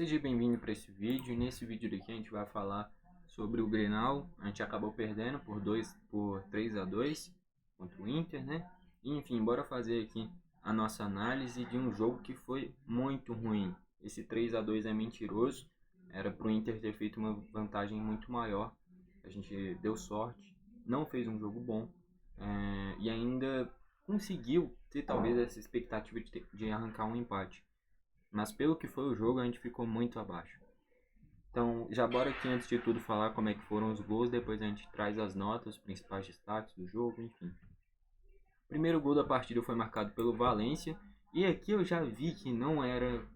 Seja bem-vindo para esse vídeo. Nesse vídeo daqui a gente vai falar sobre o Grenal. A gente acabou perdendo por 3-2 contra o Inter, né? Enfim, bora fazer aqui a nossa análise de um jogo que foi muito ruim. Esse 3-2 é mentiroso. Era para o Inter ter feito uma vantagem muito maior. A gente deu sorte, não fez um jogo bom e ainda conseguiu ter talvez essa expectativa de arrancar um empate. Mas pelo que foi o jogo, a gente ficou muito abaixo. Então, já bora aqui antes de tudo falar como é que foram os gols, depois a gente traz as notas, os principais destaques do jogo, enfim. O primeiro gol da partida foi marcado pelo Valencia, e aqui eu já vi que não era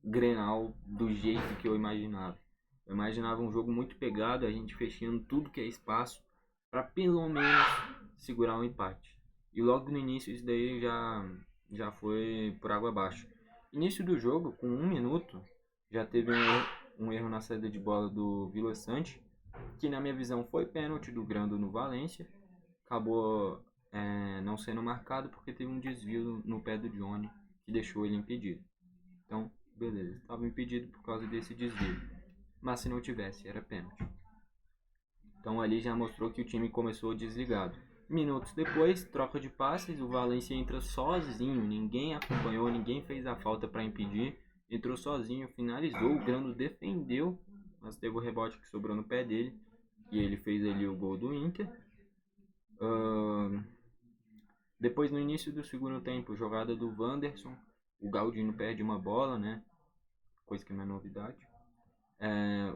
Grenal do jeito que eu imaginava. Eu imaginava um jogo muito pegado, a gente fechando tudo que é espaço, para pelo menos segurar um empate. E logo no início isso daí já foi por água abaixo. Início do jogo, com 1 minuto, já teve um erro na saída de bola do Vila Sante, que na minha visão foi pênalti do Grando no Valência. Acabou não sendo marcado porque teve um desvio no pé do Johnny que deixou ele impedido. Então, beleza, estava impedido por causa desse desvio. Mas se não tivesse, era pênalti. Então ali já mostrou que o time começou desligado. Minutos depois, troca de passes, o Valencia entra sozinho, ninguém acompanhou, ninguém fez a falta para impedir, entrou sozinho, finalizou, o Grando defendeu, mas teve o rebote que sobrou no pé dele, e ele fez ali o gol do Inter. Depois, no início do segundo tempo, jogada do Wanderson, o Galdino perde uma bola, né? Coisa que não é novidade.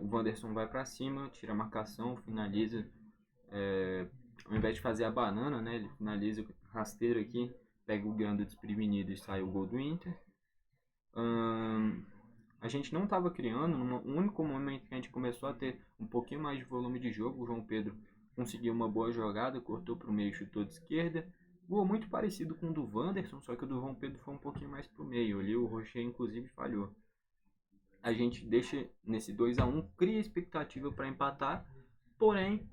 O Wanderson vai para cima, tira a marcação, finaliza. Ao invés de fazer a banana, né, ele finaliza rasteiro aqui, pega o Grando desprevenido e sai o gol do Inter. A gente não estava criando, no único momento que a gente começou a ter um pouquinho mais de volume de jogo, o João Pedro conseguiu uma boa jogada, cortou para o meio, chutou de esquerda. Gol muito parecido com o do Wanderson, só que o do João Pedro foi um pouquinho mais para o meio. Ali o Rocher inclusive falhou. A gente deixa nesse 2-1, cria expectativa para empatar, porém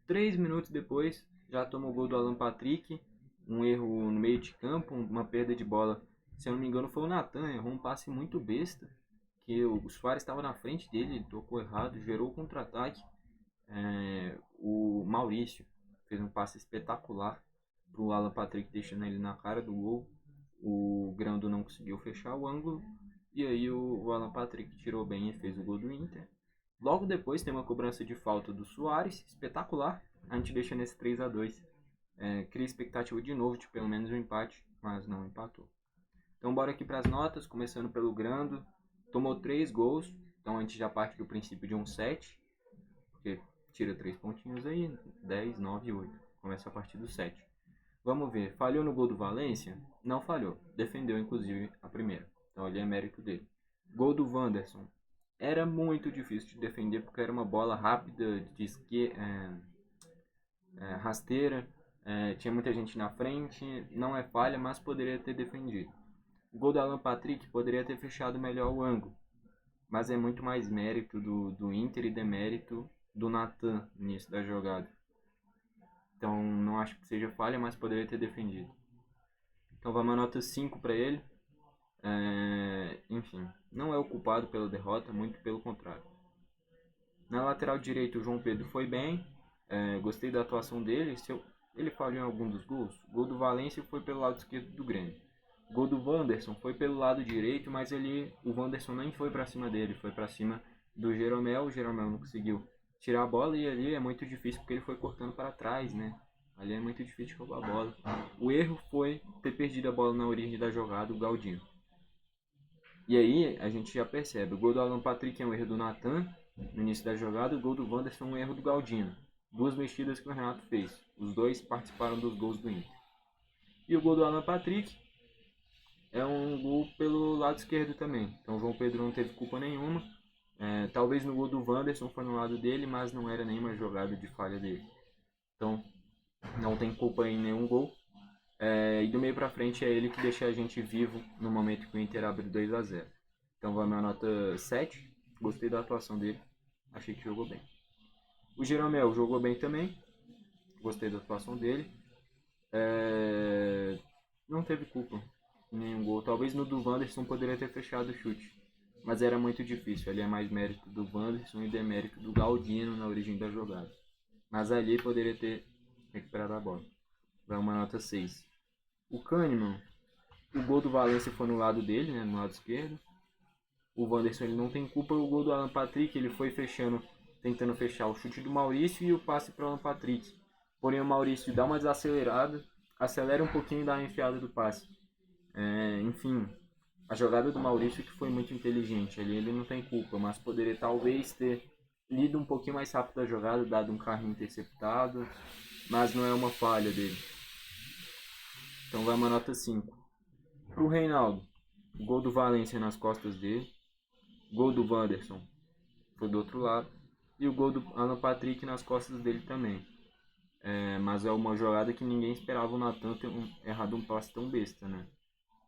3 minutos depois, já tomou o gol do Alan Patrick, um erro no meio de campo, uma perda de bola. Se eu não me engano, foi o Natan, errou um passe muito besta, que o Suárez estava na frente dele, ele tocou errado, gerou o contra-ataque. O Maurício fez um passe espetacular para o Alan Patrick, deixando ele na cara do gol. O Grando não conseguiu fechar o ângulo, e aí o Alan Patrick tirou bem e fez o gol do Inter. Logo depois tem uma cobrança de falta do Suárez, espetacular. A gente deixa nesse 3-2. Cria expectativa de novo de pelo menos um empate, mas não empatou. Então bora aqui para as notas, começando pelo Grando. Tomou 3 gols, então a gente já parte do princípio de um 7, porque tira 3 pontinhos aí, 10, 9 e 8. Começa a partir do 7. Vamos ver, falhou no gol do Valência? Não falhou, defendeu inclusive a primeira, então ali é mérito dele. Gol do Wanderson. Era muito difícil de defender porque era uma bola rápida, rasteira, tinha muita gente na frente, não é falha, mas poderia ter defendido. O gol do Alan Patrick poderia ter fechado melhor o ângulo, mas é muito mais mérito do Inter e demérito do Natan no início da jogada. Então não acho que seja falha, mas poderia ter defendido. Então vai uma nota 5 para ele. Enfim, não é o culpado pela derrota, muito pelo contrário. Na lateral direita o João Pedro foi bem, gostei da atuação dele. Ele falhou em algum dos gols. O gol do Valencia foi pelo lado esquerdo do Grêmio. O gol do Wanderson foi pelo lado direito, mas o Wanderson nem foi para cima dele, foi para cima do Jeromel. O Jeromel não conseguiu tirar a bola e ali é muito difícil porque ele foi cortando para trás, né? Ali é muito difícil roubar a bola. O erro foi ter perdido a bola na origem da jogada, o Galdino. E aí a gente já percebe, o gol do Alan Patrick é um erro do Natan no início da jogada, o gol do Wanderson é um erro do Galdino. 2 mexidas que o Renato fez. Os dois participaram dos gols do Inter. E o gol do Alan Patrick é um gol pelo lado esquerdo também. Então o João Pedro não teve culpa nenhuma. Talvez no gol do Wanderson foi no lado dele, mas não era nenhuma jogada de falha dele. Então não tem culpa em nenhum gol. E do meio pra frente é ele que deixa a gente vivo no momento que o Inter abre 2-0. Então vai minha nota 7. Gostei da atuação dele. Achei que jogou bem. O Jeromel jogou bem também. Gostei da atuação dele. Não teve culpa em nenhum gol. Talvez no do Wanderson poderia ter fechado o chute. mas era muito difícil. Ali é mais mérito do Wanderson e demérito do Galdino na origem da jogada. Mas ali poderia ter recuperado a bola. Vai uma nota 6. O Kahneman, o gol do Valencia foi no lado dele, né, no lado esquerdo. O Wanderson ele não tem culpa. O gol do Alan Patrick, ele foi tentando fechar o chute do Maurício e o passe para o Alan Patrick. Porém o Maurício dá uma desacelerada, acelera um pouquinho e dá uma enfiada do passe. Enfim, a jogada do Maurício que foi muito inteligente. Ele não tem culpa, mas poderia talvez ter lido um pouquinho mais rápido a jogada, dado um carrinho interceptado, mas não é uma falha dele. Então vai uma nota 5. Pro Reinaldo, gol do Valencia nas costas dele, gol do Wanderson foi do outro lado, e o gol do Alan Patrick nas costas dele também. Mas é uma jogada que ninguém esperava o Natan ter errado um passe tão besta, né?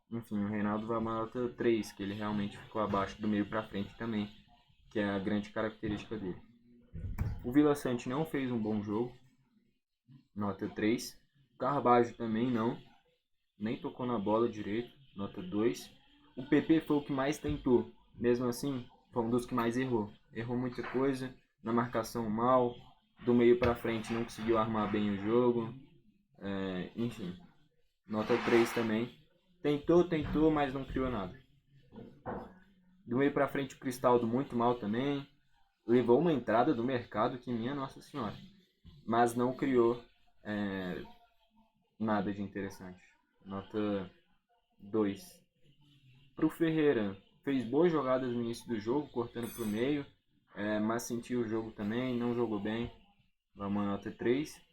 Enfim, o Reinaldo vai uma nota 3, que ele realmente ficou abaixo do meio para frente também, que é a grande característica dele. O Vila Sante não fez um bom jogo, nota 3. Carbajo também não, nem tocou na bola direito, nota 2. O PP foi o que mais tentou, mesmo assim, foi um dos que mais errou. Errou muita coisa, na marcação mal, do meio para frente não conseguiu armar bem o jogo, enfim, nota 3 também. Tentou, mas não criou nada. Do meio para frente o Cristaldo muito mal também, levou uma entrada do mercado que minha Nossa Senhora, mas não criou nada de interessante. Nota 2. Pro Ferreira, fez boas jogadas no início do jogo, cortando pro meio, mas sentiu o jogo também, não jogou bem, vai uma nota 3.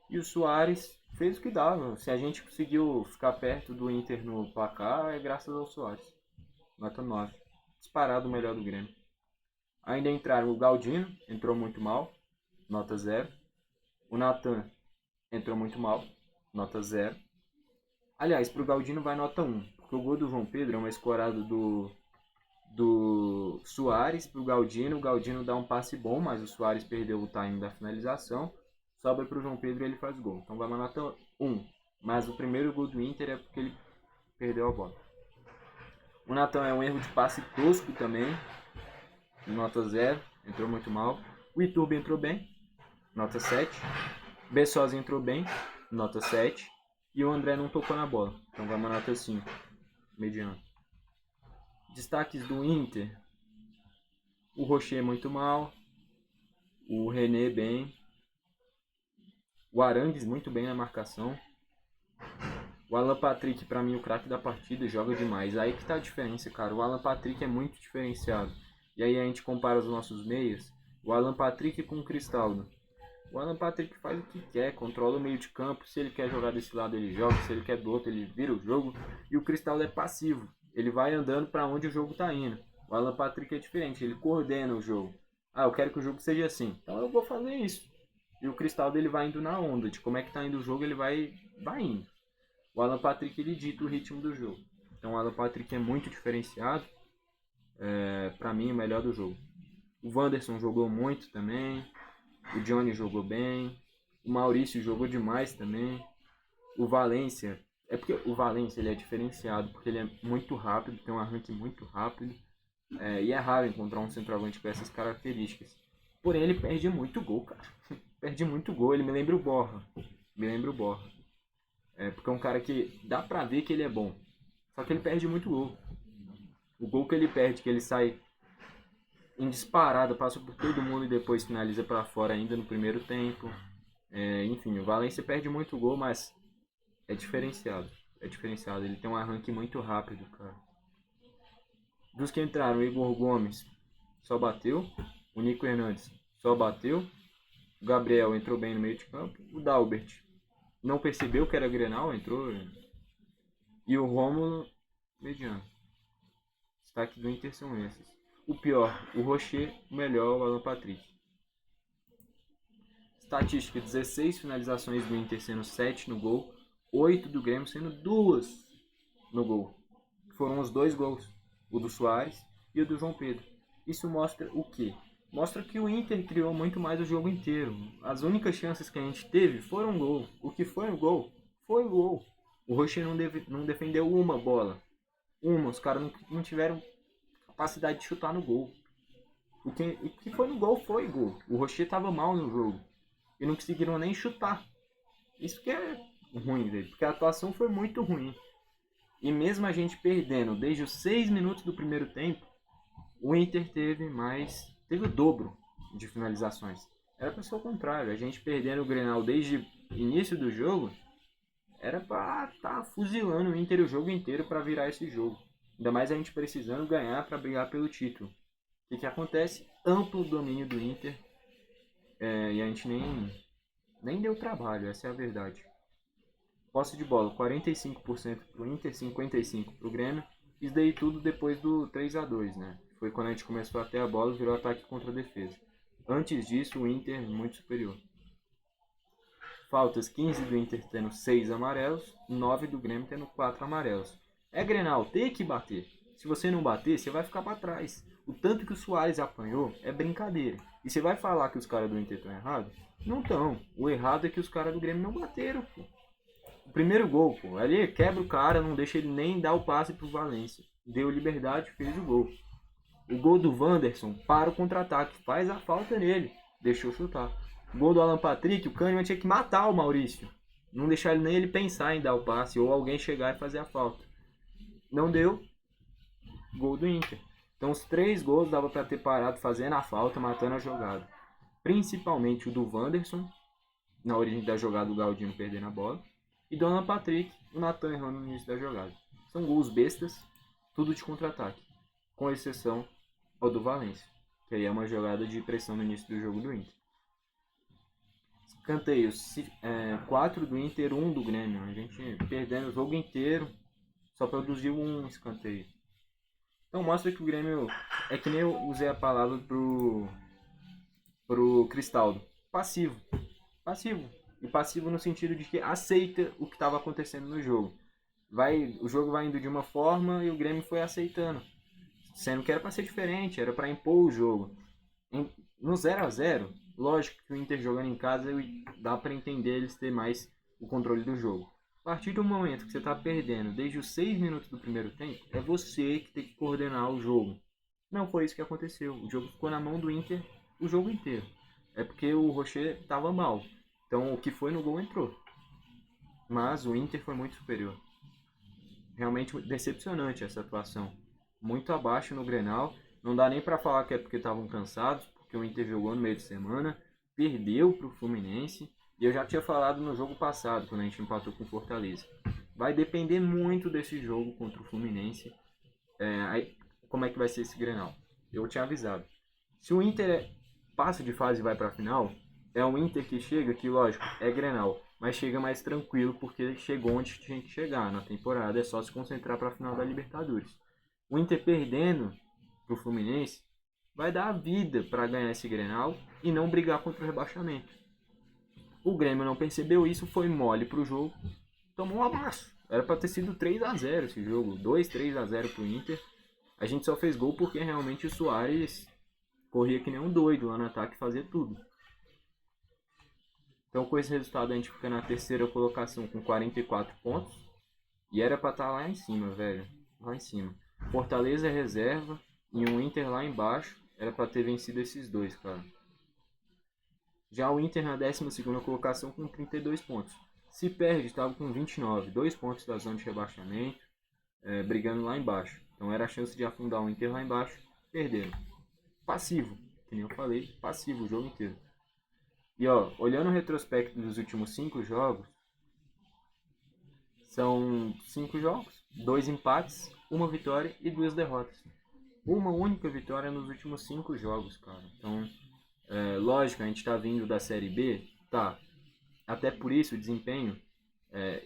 E o Soares fez o que dava. Se a gente conseguiu ficar perto do Inter no placar, é graças ao Soares. Nota 9. Disparado o melhor do Grêmio. Ainda entraram o Galdino, entrou muito mal, nota 0. O Natan entrou muito mal, nota 0. Aliás, pro Galdino vai nota 1, porque o gol do João Pedro é uma escorada do Soares pro Galdino. O Galdino dá um passe bom, mas o Soares perdeu o time da finalização. Sobra pro João Pedro e ele faz gol. Então vai uma nota 1. Mas o primeiro gol do Inter é porque ele perdeu a bola. O Natan é um erro de passe tosco também, nota 0, entrou muito mal. O Iturbe entrou bem, nota 7. Bessosa entrou bem, nota 7. E o André não tocou na bola, então vai uma nota 5, mediano. Destaques do Inter: o Rocher muito mal, o René bem, o Arangues muito bem na marcação. O Alan Patrick, pra mim, o craque da partida, joga demais. Aí que tá a diferença, cara. O Alan Patrick é muito diferenciado. E aí a gente compara os nossos meias. O Alan Patrick com o Cristaldo. O Alan Patrick faz o que quer, controla o meio de campo. Se ele quer jogar desse lado, ele joga. Se ele quer do outro, ele vira o jogo. E o Cristaldo é passivo. Ele vai andando pra onde o jogo tá indo. O Alan Patrick é diferente, ele coordena o jogo. Eu quero que o jogo seja assim. Então eu vou fazer isso. E o Cristaldo, ele vai indo na onda. De como é que tá indo o jogo, ele vai indo. O Alan Patrick, ele dita o ritmo do jogo. Então o Alan Patrick é muito diferenciado. Pra mim, o melhor do jogo. O Wanderson jogou muito também. O Johnny jogou bem. O Maurício jogou demais também. O Valencia. É porque o Valencia ele é diferenciado. Porque ele é muito rápido. Tem um arranque muito rápido. E é raro encontrar um centroavante com essas características. Porém, ele perde muito gol, cara. Perde muito gol. Ele me lembra o Borja. Porque é um cara que dá pra ver que ele é bom. Só que ele perde muito gol. O gol que ele perde, que ele sai em disparada, passa por todo mundo e depois finaliza pra fora ainda no primeiro tempo. Enfim, o Valencia perde muito gol, mas é diferenciado. Ele tem um arranque muito rápido, cara. Dos que entraram, o Igor Gomes só bateu. O Nico Hernandes só bateu. O Gabriel entrou bem no meio de campo. O Dalbert não percebeu que era Grenal, entrou. E o Rômulo, mediano. Destaque do Inter são esses. O pior, o Rocher. O melhor, o Alan Patrick. Estatística: 16 finalizações do Inter, sendo 7 no gol. 8 do Grêmio, sendo 2 no gol. Foram os 2 gols. O do Soares e o do João Pedro. Isso mostra o quê? Mostra que o Inter criou muito mais o jogo inteiro. As únicas chances que a gente teve foram gol. O que foi o gol? Foi o gol. O Rocher não defendeu uma bola. Os caras não tiveram capacidade de chutar no gol. O que foi no gol foi gol. O Rocher tava mal no jogo. E não conseguiram nem chutar. Isso que é ruim, velho. Porque a atuação foi muito ruim. E mesmo a gente perdendo desde os 6 minutos do primeiro tempo, o Inter teve o dobro de finalizações. Era para ser o contrário. A gente perdendo o Grenal desde o início do jogo, era para estar fuzilando o Inter o jogo inteiro para virar esse jogo. Ainda mais a gente precisando ganhar para brigar pelo título. O que acontece? Amplo domínio do Inter. E a gente nem deu trabalho, essa é a verdade. Posse de bola, 45% pro Inter, 55% pro Grêmio. Isso daí tudo depois do 3-2, né? Foi quando a gente começou a ter a bola e virou ataque contra a defesa. Antes disso, o Inter muito superior. Faltas, 15 do Inter tendo 6 amarelos, 9 do Grêmio tendo 4 amarelos. É Grenal, tem que bater. Se você não bater, você vai ficar para trás. O tanto que o Soares apanhou é brincadeira. E você vai falar que os caras do Inter estão errados? Não estão. O errado é que os caras do Grêmio não bateram, pô. O primeiro gol, pô, ali quebra o cara, não deixa ele nem dar o passe pro Valência. Deu liberdade, fez o gol. O gol do Wanderson para o contra-ataque, faz a falta nele, deixou chutar. O gol do Alan Patrick, o Kahneman tinha que matar o Maurício. Não deixar nem ele pensar em dar o passe ou alguém chegar e fazer a falta. Não deu, gol do Inter. Então os 3 gols dava para ter parado fazendo a falta, matando a jogada. Principalmente o do Wanderson, na origem da jogada do Galdino perdendo a bola. E do Alan Patrick, o Natan errando no início da jogada. São gols bestas, tudo de contra-ataque. Com exceção ao do Valência, que aí é uma jogada de pressão no início do jogo do Inter. Escanteios, 4 do Inter, 1 do Grêmio. A gente perdendo o jogo inteiro, só produziu um escanteio. Então mostra que o Grêmio, é que nem eu usei a palavra pro Cristaldo, passivo. Passivo. E passivo no sentido de que aceita o que estava acontecendo no jogo. O jogo vai indo de uma forma e o Grêmio foi aceitando. Sendo que era para ser diferente, era para impor o jogo. No 0-0, lógico que o Inter jogando em casa dá para entender eles ter mais o controle do jogo. A partir do momento que você está perdendo desde os 6 minutos do primeiro tempo, é você que tem que coordenar o jogo. Não foi isso que aconteceu. O jogo ficou na mão do Inter o jogo inteiro. É porque o Rocher estava mal. Então o que foi no gol entrou. Mas o Inter foi muito superior. Realmente decepcionante essa atuação. Muito abaixo no Grenal. Não dá nem para falar que é porque estavam cansados, porque o Inter jogou no meio de semana, perdeu para o Fluminense. E eu já tinha falado no jogo passado, quando a gente empatou com o Fortaleza. Vai depender muito desse jogo contra o Fluminense. Como é que vai ser esse Grenal? Eu tinha avisado. Se o Inter passa de fase e vai para a final, é um Inter que chega, que lógico, é Grenal, mas chega mais tranquilo porque chegou onde tinha que chegar na temporada, é só se concentrar para a final da Libertadores. O Inter perdendo pro Fluminense vai dar a vida para ganhar esse Grenal e não brigar contra o rebaixamento. O Grêmio não percebeu isso, foi mole pro jogo, tomou um amasso. Era para ter sido 3-0 esse jogo, 2-3-0 pro Inter. A gente só fez gol porque realmente o Soares corria que nem um doido lá no ataque e fazia tudo. Então com esse resultado a gente fica na terceira colocação com 44 pontos. E era pra estar lá em cima, velho. Lá em cima. Fortaleza é reserva e um Inter lá embaixo. Era pra ter vencido esses dois, cara. Já o Inter na 12ª colocação com 32 pontos. Se perde, estava com 29. 2 pontos da zona de rebaixamento. Brigando lá embaixo. Então era a chance de afundar o Inter lá embaixo. Perderam. Passivo. Que nem eu falei. Passivo o jogo inteiro. E ó, olhando o retrospecto dos últimos 5 jogos, são 5 jogos, 2 empates, 1 vitória e 2 derrotas. Uma única vitória nos últimos 5 jogos, cara. Então, lógico, a gente tá vindo da Série B, tá. Até por isso o desempenho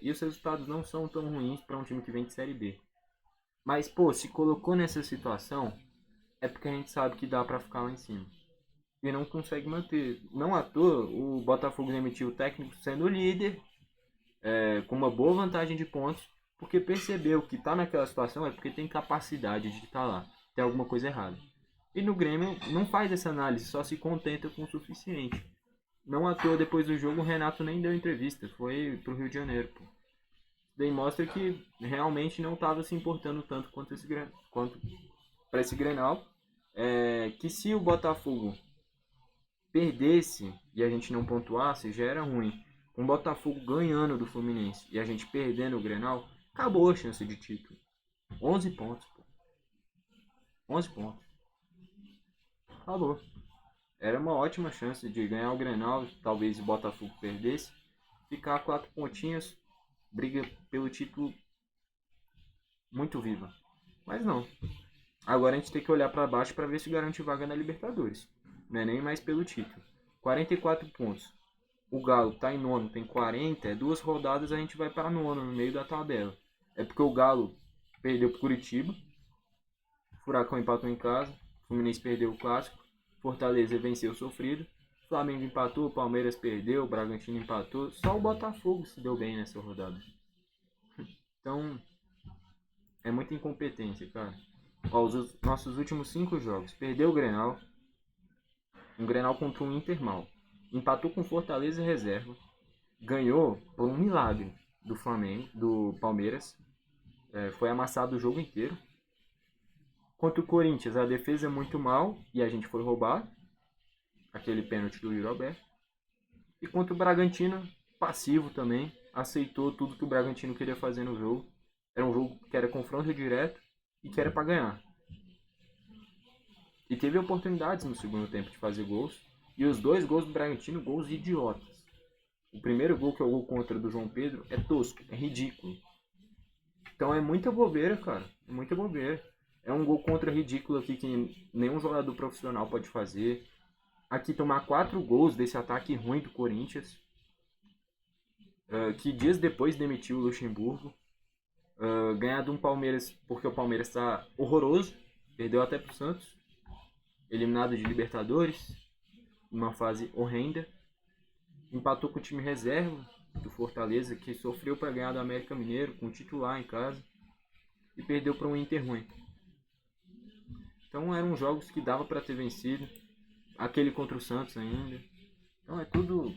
e os resultados não são tão ruins para um time que vem de Série B. Mas, pô, se colocou nessa situação, é porque a gente sabe que dá pra ficar lá em cima. E não consegue manter. Não à toa, o Botafogo demitiu o técnico sendo líder, com uma boa vantagem de pontos, porque percebeu que tá naquela situação é porque tem capacidade de estar lá. Tem alguma coisa errada. E no Grêmio não faz essa análise, só se contenta com o suficiente. Não à toa, depois do jogo, o Renato nem deu entrevista, foi pro Rio de Janeiro, pô. Daí mostra que realmente não estava se importando tanto quanto para esse Grenal, que se o Botafogo perdesse e a gente não pontuasse, já era ruim. Com o Botafogo ganhando do Fluminense e a gente perdendo o Grenal, acabou a chance de título. 11 pontos, pô. 11 pontos. Acabou. Era uma ótima chance de ganhar o Grenal, talvez o Botafogo perdesse, ficar a 4 pontinhos, briga pelo título muito viva. Mas não. Agora a gente tem que olhar para baixo para ver se garante vaga na Libertadores. Não é nem mais pelo título. 44 pontos. O Galo está em nono, tem 40. 2 rodadas a gente vai para nono, no meio da tabela. É porque o Galo perdeu para Curitiba. Furacão empatou em casa. Fluminense perdeu o clássico. Fortaleza venceu sofrido. Flamengo empatou, Palmeiras perdeu, Bragantino empatou. Só o Botafogo se deu bem nessa rodada. Então, é muita incompetência, cara. Ó, os nossos últimos 5 jogos. Perdeu o Grenal. Um Grenal contra um Inter mal. Empatou com Fortaleza reserva. Ganhou por um milagre do Flamengo, do Palmeiras. Foi amassado o jogo inteiro. Contra o Corinthians, a defesa é muito mal e a gente foi roubado. Aquele pênalti do Yuri Alberto. E contra o Bragantino, passivo também. Aceitou tudo que o Bragantino queria fazer no jogo. Era um jogo que era confronto direto e que era para ganhar. E teve oportunidades no segundo tempo de fazer gols. E os 2 gols do Bragantino, gols idiotas. O primeiro gol, que é o gol contra do João Pedro, é tosco, é ridículo. Então é muita bobeira, cara. É muita bobeira. É um gol contra ridículo aqui que nenhum jogador profissional pode fazer. Aqui tomar 4 gols desse ataque ruim do Corinthians. Que dias depois demitiu o Luxemburgo. Ganhar de um Palmeiras, porque o Palmeiras está horroroso. Perdeu até pro Santos. Eliminado de Libertadores. Numa fase horrenda. Empatou com o time reserva do Fortaleza, que sofreu para ganhar do América Mineiro, com o titular em casa. E perdeu para um Inter ruim. Então eram jogos que dava para ter vencido. Aquele contra o Santos ainda. Então é tudo...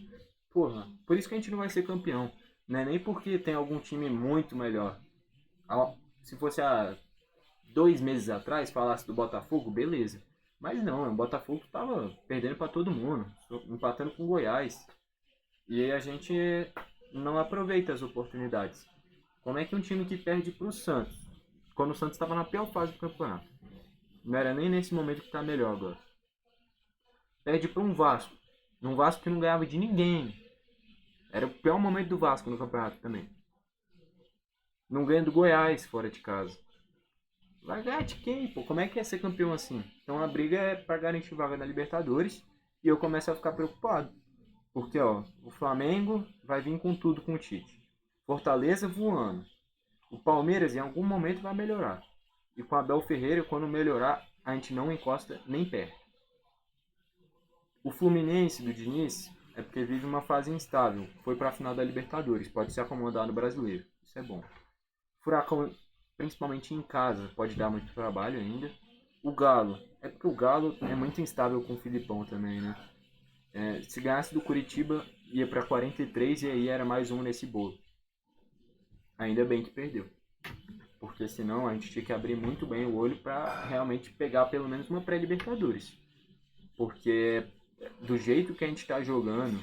Porra, por isso que a gente não vai ser campeão. Não é nem porque tem algum time muito melhor. Se fosse há 2 meses atrás, falasse do Botafogo, beleza. Mas não, o Botafogo tava perdendo para todo mundo. Empatando com o Goiás. E aí a gente não aproveita as oportunidades. Como é que um time que perde pro Santos, quando o Santos estava na pior fase do campeonato, não era nem nesse momento que está melhor agora, perde para um Vasco, num Vasco que não ganhava de ninguém, era o pior momento do Vasco no campeonato também, não ganha do Goiás fora de casa, vai ganhar de quem, pô? Como é que é ser campeão assim? Então a briga é para garantir vaga na Libertadores e eu começo a ficar preocupado. Porque, ó, o Flamengo vai vir com tudo com o Tite. Fortaleza voando. O Palmeiras em algum momento vai melhorar. E com Abel Ferreira, quando melhorar, a gente não encosta nem perto. O Fluminense do Diniz é porque vive uma fase instável. Foi para a final da Libertadores. Pode se acomodar no Brasileiro. Isso é bom. Furacão, principalmente em casa, pode dar muito trabalho ainda. O Galo. É porque o Galo é muito instável com o Filipão também, né? Se ganhasse do Curitiba, ia para 43 e aí era mais um nesse bolo. Ainda bem que perdeu. Porque senão a gente tinha que abrir muito bem o olho para realmente pegar pelo menos uma pré-Libertadores. Porque do jeito que a gente está jogando,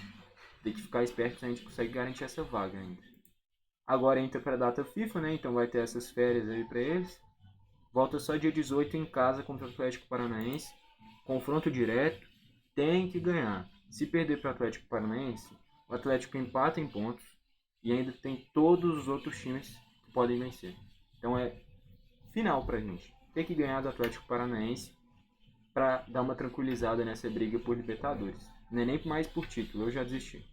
tem que ficar esperto se a gente consegue garantir essa vaga ainda. Agora entra para a data FIFA, né? Então vai ter essas férias aí para eles. Volta só dia 18 em casa contra o Atlético Paranaense. Confronto direto. Tem que ganhar. Se perder para o Atlético Paranaense, o Atlético empata em pontos e ainda tem todos os outros times que podem vencer. Então é final pra gente. Tem que ganhar do Atlético Paranaense para dar uma tranquilizada nessa briga por Libertadores. Não é nem mais por título, eu já desisti.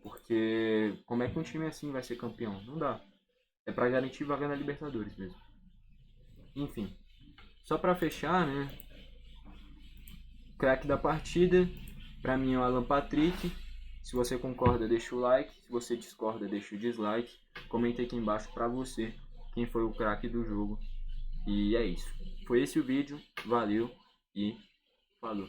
Porque como é que um time assim vai ser campeão? Não dá. É para garantir vaga na Libertadores mesmo. Enfim, só para fechar, né? Craque da partida, pra mim é o Alan Patrick. Se você concorda, deixa o like. Se você discorda, deixa o dislike. Comenta aqui embaixo pra você quem foi o craque do jogo. E é isso. Foi esse o vídeo. Valeu e falou.